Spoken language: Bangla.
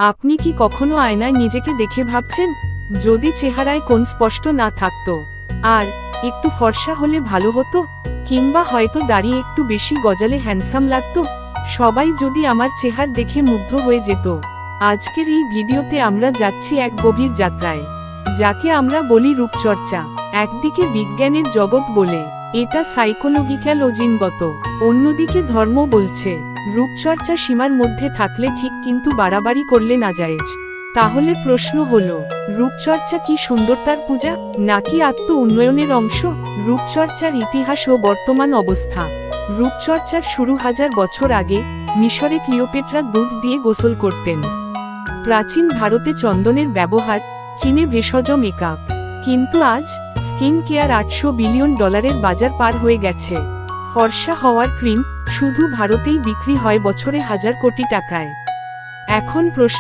আপনি কি কখনো আয়নায় নিজেকে দেখে ভাবছেন, যদি চেহারায় কোন স্পষ্ট না থাকতো, আর একটু ফর্সা হলে ভালো হতো, কিংবা হয়তো দাড়ি একটু বেশি গজালে হ্যান্ডসাম লাগতো, সবাই যদি আমার চেহারা দেখে মুগ্ধ হয়ে যেত। আজকের এই ভিডিওতে আমরা যাচ্ছি এক গভীর যাত্রায়, যাকে আমরা বলি রূপচর্চা। একদিকে বিজ্ঞানের জগৎ বলে এটা সাইকোলজিক্যাল ও জিনগত, অন্যদিকে ধর্ম বলছে রূপচর্চা সীমার মধ্যে থাকলে ঠিক, কিন্তু বাড়াবাড়ি করলে নাজায়েজ। তাহলে প্রশ্ন হলো, রূপচর্চা কি সুন্দরতার পূজা, নাকি আত্ম উন্নয়নের অংশ? রূপচর্চার ইতিহাস ও বর্তমান অবস্থা। রূপচর্চার শুরু 1000 বছর আগে। মিশরে ক্লিওপেট্রা দুধ দিয়ে গোসল করতেন। প্রাচীন ভারতে চন্দনের ব্যবহার, চীনে ভেষজ মেকআপ। কিন্তু আজ স্কিন কেয়ার $800 বিলিয়ন বাজার পার হয়ে গেছে। ফর্সা হওয়ার ক্রিম শুধু ভারতেই বিক্রি হয় বছরে 1000 কোটি টাকায়। এখন প্রশ্ন